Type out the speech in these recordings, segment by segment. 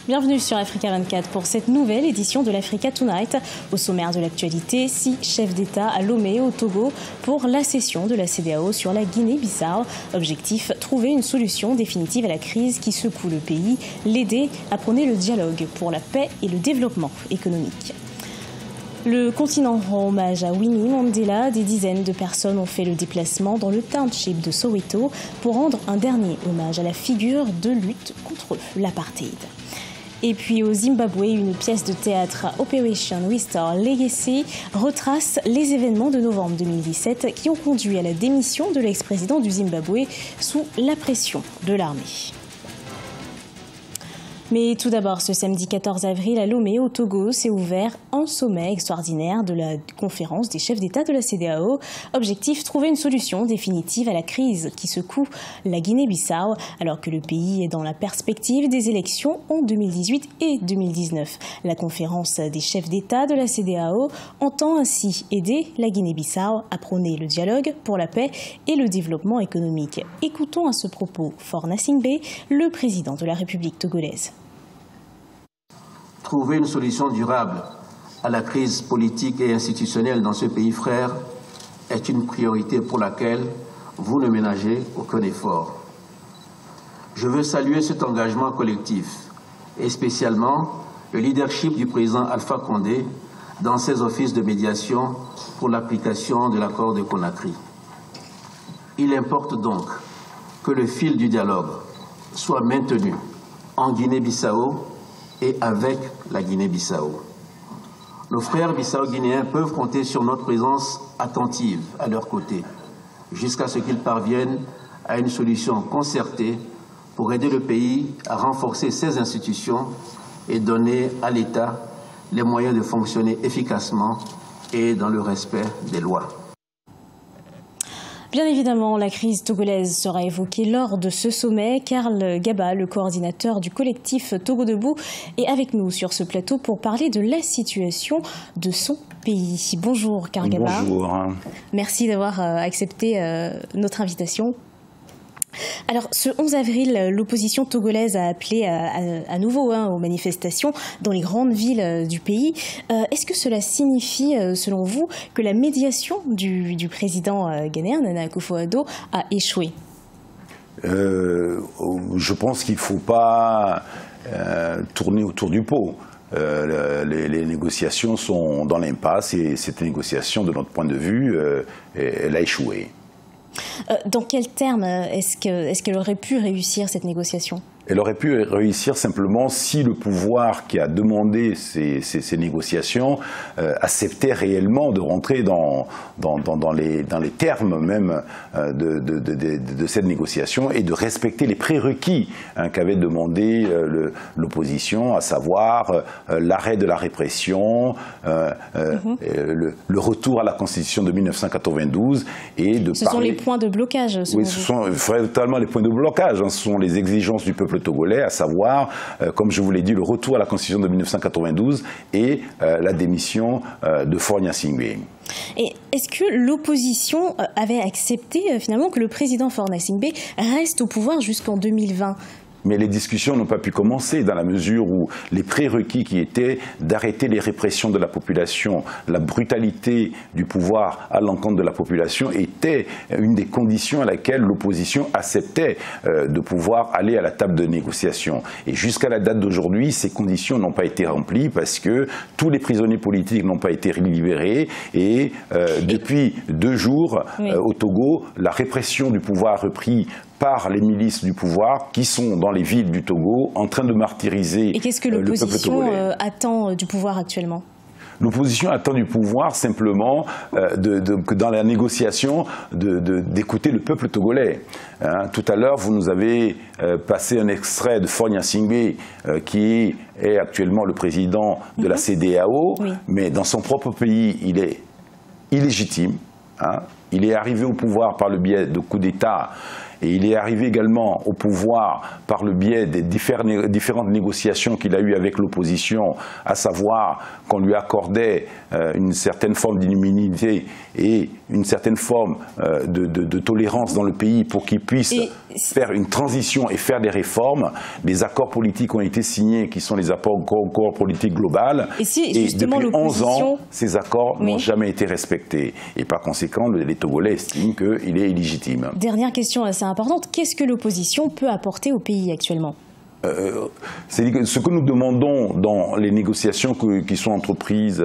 Bienvenue sur Africa 24 pour cette nouvelle édition de l'Africa Tonight. Au sommaire de l'actualité, 6 chefs d'État à Lomé, au Togo, pour la session de la CEDEAO sur la Guinée-Bissau. Objectif, trouver une solution définitive à la crise qui secoue le pays, l'aider à prôner le dialogue pour la paix et le développement économique. Le continent rend hommage à Winnie Mandela. Des dizaines de personnes ont fait le déplacement dans le township de Soweto pour rendre un dernier hommage à la figure de lutte contre l'apartheid. Et puis au Zimbabwe, une pièce de théâtre Operation Restore Legacy retrace les événements de novembre 2017 qui ont conduit à la démission de l'ex-président du Zimbabwe sous la pression de l'armée. Mais tout d'abord, ce samedi 14 avril à Lomé, au Togo, s'est ouvert un sommet extraordinaire de la conférence des chefs d'État de la CEDEAO. Objectif, trouver une solution définitive à la crise qui secoue la Guinée-Bissau, alors que le pays est dans la perspective des élections en 2018 et 2019. La conférence des chefs d'État de la CEDEAO entend ainsi aider la Guinée-Bissau à prôner le dialogue pour la paix et le développement économique. Écoutons à ce propos Faure Gnassingbé, le président de la République togolaise. Trouver une solution durable à la crise politique et institutionnelle dans ce pays frère est une priorité pour laquelle vous ne ménagez aucun effort. Je veux saluer cet engagement collectif et spécialement le leadership du président Alpha Condé dans ses offices de médiation pour l'application de l'accord de Conakry. Il importe donc que le fil du dialogue soit maintenu en Guinée-Bissau et avec la Guinée-Bissau. Nos frères bissau-guinéens peuvent compter sur notre présence attentive à leur côté, jusqu'à ce qu'ils parviennent à une solution concertée pour aider le pays à renforcer ses institutions et donner à l'État les moyens de fonctionner efficacement et dans le respect des lois. Bien évidemment, la crise togolaise sera évoquée lors de ce sommet. Karl Gaba, le coordinateur du collectif Togo Debout, est avec nous sur ce plateau pour parler de la situation de son pays. Bonjour Karl Gaba. Bonjour. Merci d'avoir accepté notre invitation. Alors, ce 11 avril, l'opposition togolaise a appelé à nouveau aux manifestations dans les grandes villes du pays. Est-ce que cela signifie, selon vous, que la médiation du président ghanéen, Nana Akufo-Addo, a échoué? Je pense qu'il ne faut pas tourner autour du pot. Les négociations sont dans l'impasse et cette négociation, de notre point de vue, elle a échoué. Dans quels termes est-ce qu'elle aurait pu réussir cette négociation ? Elle aurait pu réussir simplement si le pouvoir qui a demandé ces négociations acceptait réellement de rentrer dans les termes même de cette négociation et de respecter les prérequis qu'avait demandé l'opposition, à savoir l'arrêt de la répression, le retour à la Constitution de 1992 et de Ce sont les points de blocage. Oui, ce sont totalement les points de blocage. Ce sont les exigences du peuple togolais, à savoir, comme je vous l'ai dit, le retour à la Constitution de 1992 et la démission de Faure Gnassingbé. Et est-ce que l'opposition avait accepté finalement que le président Faure Gnassingbé reste au pouvoir jusqu'en 2020 ? Mais les discussions n'ont pas pu commencer dans la mesure où les prérequis qui étaient d'arrêter les répressions de la population, la brutalité du pouvoir à l'encontre de la population était une des conditions à laquelle l'opposition acceptait de pouvoir aller à la table de négociation. Et jusqu'à la date d'aujourd'hui, ces conditions n'ont pas été remplies parce que tous les prisonniers politiques n'ont pas été libérés et depuis 2 jours au Togo, la répression du pouvoir a repris par les milices du pouvoir qui sont dans les villes du Togo en train de martyriser le peuple togolais. Et qu'est-ce que l'opposition attend du pouvoir actuellement ? L'opposition attend du pouvoir simplement que dans la négociation d'écouter le peuple togolais. Tout à l'heure, vous nous avez passé un extrait de Faure Gnassingbé qui est actuellement le président de la CEDEAO, mais dans son propre pays, il est illégitime. Il est arrivé au pouvoir par le biais de coups d'État et il est arrivé également au pouvoir par le biais des différentes négociations qu'il a eues avec l'opposition, à savoir qu'on lui accordait une certaine forme d'immunité et une certaine forme de tolérance dans le pays pour qu'il puisse faire une transition et faire des réformes. Des accords politiques ont été signés qui sont les accords politiques globaux. Et depuis 11 ans, ces accords n'ont jamais été respectés. Et par conséquent, les Togolais estiment qu'il est illégitime. Dernière question assez importante. Qu'est-ce que l'opposition peut apporter au pays actuellement ? Ce que nous demandons dans les négociations qui sont entreprises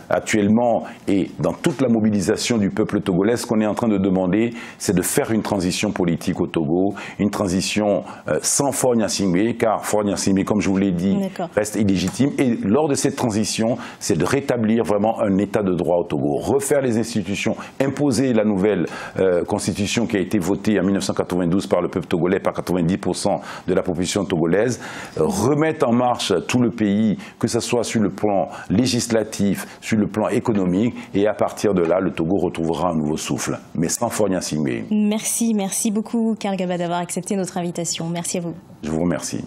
actuellement et dans toute la mobilisation du peuple togolais, ce qu'on est en train de demander, c'est de faire une transition politique au Togo, une transition sans Faure Gnassingbé, car Faure Gnassingbé, comme je vous l'ai dit, reste illégitime. Et lors de cette transition, c'est de rétablir vraiment un état de droit au Togo, refaire les institutions, imposer la nouvelle constitution qui a été votée en 1992 par le peuple togolais, par 90% de la population togolaise, remettre en marche tout le pays, que ce soit sur le plan législatif, sur le plan économique, et à partir de là, le Togo retrouvera un nouveau souffle, mais sans Faure Gnassingbé. Merci beaucoup Karl Gaba d'avoir accepté notre invitation. Merci à vous. Je vous remercie.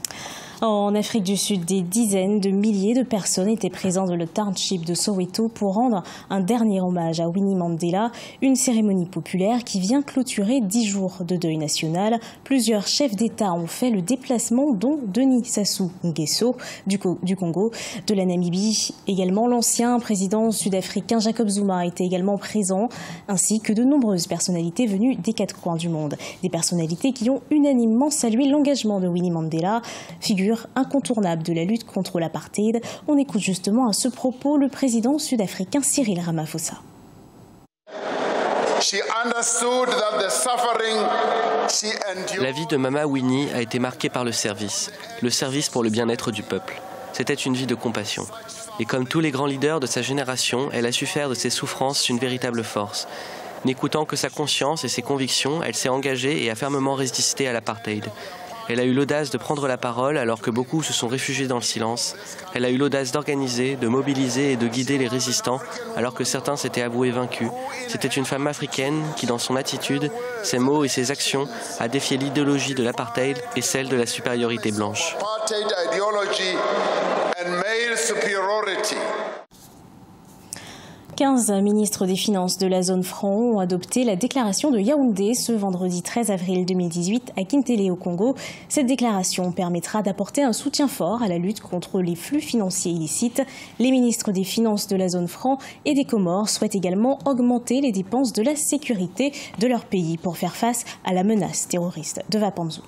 En Afrique du Sud, des dizaines de milliers de personnes étaient présentes dans le township de Soweto pour rendre un dernier hommage à Winnie Mandela, une cérémonie populaire qui vient clôturer 10 jours de deuil national. Plusieurs chefs d'État ont fait le déplacement, dont Denis Sassou Nguesso du Congo, de la Namibie. Également, l'ancien président sud-africain Jacob Zuma était également présent, ainsi que de nombreuses personnalités venues des 4 coins du monde. Des personnalités qui ont unanimement salué l'engagement de Winnie Mandela, figure incontournable de la lutte contre l'apartheid. On écoute justement à ce propos le président sud-africain Cyril Ramaphosa. La vie de Mama Winnie a été marquée par le service pour le bien-être du peuple. C'était une vie de compassion. Et comme tous les grands leaders de sa génération, elle a su faire de ses souffrances une véritable force. N'écoutant que sa conscience et ses convictions, elle s'est engagée et a fermement résisté à l'apartheid. Elle a eu l'audace de prendre la parole alors que beaucoup se sont réfugiés dans le silence. Elle a eu l'audace d'organiser, de mobiliser et de guider les résistants alors que certains s'étaient avoués vaincus. C'était une femme africaine qui, dans son attitude, ses mots et ses actions, a défié l'idéologie de l'apartheid et celle de la supériorité blanche. 15 ministres des Finances de la zone franc ont adopté la déclaration de Yaoundé ce vendredi 13 avril 2018 à Kintélé au Congo. Cette déclaration permettra d'apporter un soutien fort à la lutte contre les flux financiers illicites. Les ministres des Finances de la zone franc et des Comores souhaitent également augmenter les dépenses de la sécurité de leur pays pour faire face à la menace terroriste de Vapanzou.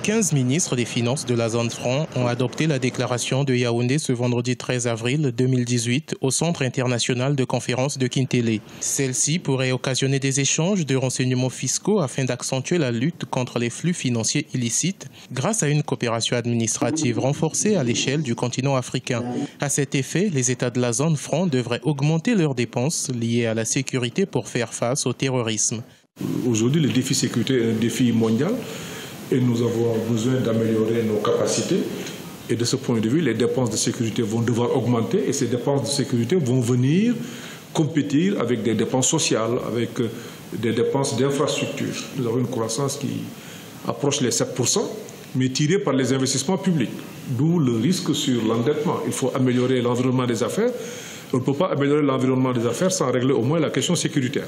15 ministres des Finances de la zone franc ont adopté la déclaration de Yaoundé ce vendredi 13 avril 2018 au Centre international de conférence de Kintélé. Celle-ci pourrait occasionner des échanges de renseignements fiscaux afin d'accentuer la lutte contre les flux financiers illicites grâce à une coopération administrative renforcée à l'échelle du continent africain. À cet effet, les États de la zone franc devraient augmenter leurs dépenses liées à la sécurité pour faire face au terrorisme. Aujourd'hui, le défi sécurité est un défi mondial. Et nous avons besoin d'améliorer nos capacités. Et de ce point de vue, les dépenses de sécurité vont devoir augmenter et ces dépenses de sécurité vont venir compétir avec des dépenses sociales, avec des dépenses d'infrastructure. Nous avons une croissance qui approche les 7%, mais tirée par les investissements publics. D'où le risque sur l'endettement. Il faut améliorer l'environnement des affaires. On ne peut pas améliorer l'environnement des affaires sans régler au moins la question sécuritaire.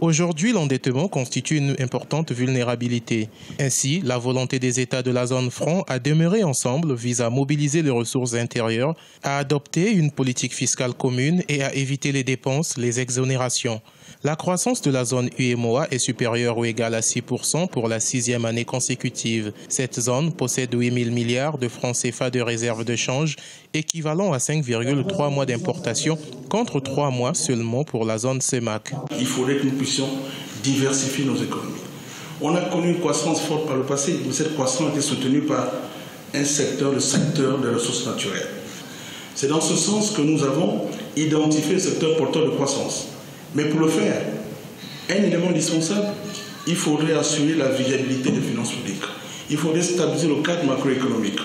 Aujourd'hui, l'endettement constitue une importante vulnérabilité. Ainsi, la volonté des États de la zone franc à demeurer ensemble vise à mobiliser les ressources intérieures, à adopter une politique fiscale commune et à éviter les dépenses, les exonérations. La croissance de la zone UEMOA est supérieure ou égale à 6% pour la 6e année consécutive. Cette zone possède 8 000 milliards de francs CFA de réserve de change, équivalent à 5,3 mois d'importation, contre 3 mois seulement pour la zone CEMAC. Il faudrait que nous puissions diversifier nos économies. On a connu une croissance forte par le passé, mais cette croissance a été soutenue par un secteur, le secteur des ressources naturelles. C'est dans ce sens que nous avons identifié le secteur porteur de croissance. Mais pour le faire, un élément indispensable, il faudrait assurer la viabilité des finances publiques. Il faudrait stabiliser le cadre macroéconomique.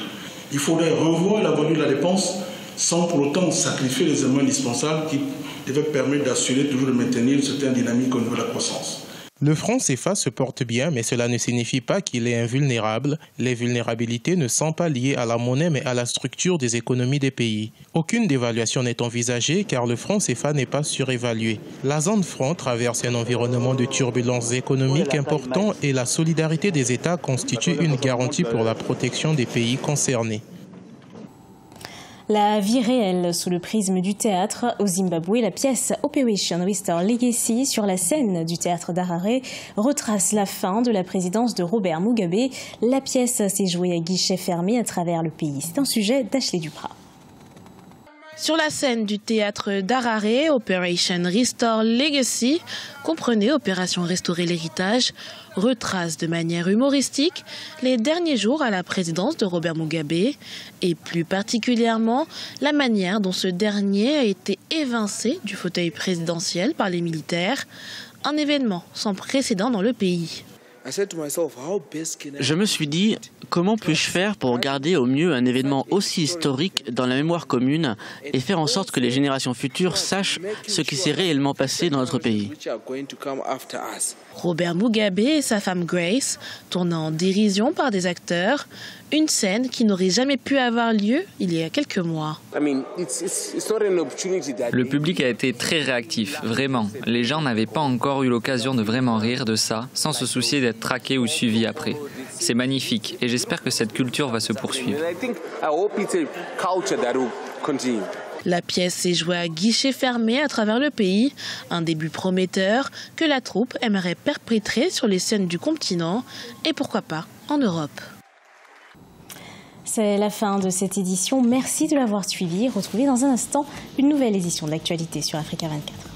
Il faudrait revoir la valeur de la dépense sans pour autant sacrifier les éléments indispensables qui devaient permettre d'assurer toujours de maintenir une certaine dynamique au niveau de la croissance. Le franc CFA se porte bien, mais cela ne signifie pas qu'il est invulnérable. Les vulnérabilités ne sont pas liées à la monnaie, mais à la structure des économies des pays. Aucune dévaluation n'est envisagée car le franc CFA n'est pas surévalué. La zone franc traverse un environnement de turbulences économiques important et la solidarité des États constitue une garantie pour la protection des pays concernés. La vie réelle sous le prisme du théâtre. Au Zimbabwe, la pièce Operation Restore Legacy sur la scène du théâtre d'Harare retrace la fin de la présidence de Robert Mugabe. La pièce s'est jouée à guichet fermé à travers le pays. C'est un sujet d'Ashley Duprat. Sur la scène du théâtre d'Harare, Operation Restore Legacy, comprenez Opération Restaurer l'héritage, retrace de manière humoristique les derniers jours à la présidence de Robert Mugabe et plus particulièrement la manière dont ce dernier a été évincé du fauteuil présidentiel par les militaires, un événement sans précédent dans le pays. Je me suis dit, comment puis-je faire pour garder au mieux un événement aussi historique dans la mémoire commune et faire en sorte que les générations futures sachent ce qui s'est réellement passé dans notre pays. Robert Mugabe et sa femme Grace, tournant en dérision par des acteurs, une scène qui n'aurait jamais pu avoir lieu il y a quelques mois. Le public a été très réactif, vraiment. Les gens n'avaient pas encore eu l'occasion de vraiment rire de ça, sans se soucier d'être traqués ou suivis après. C'est magnifique et j'espère que cette culture va se poursuivre. La pièce s'est jouée à guichet fermé à travers le pays, un début prometteur que la troupe aimerait perpétrer sur les scènes du continent et pourquoi pas en Europe. C'est la fin de cette édition. Merci de l'avoir suivi. Retrouvez dans un instant une nouvelle édition de l'actualité sur Africa 24.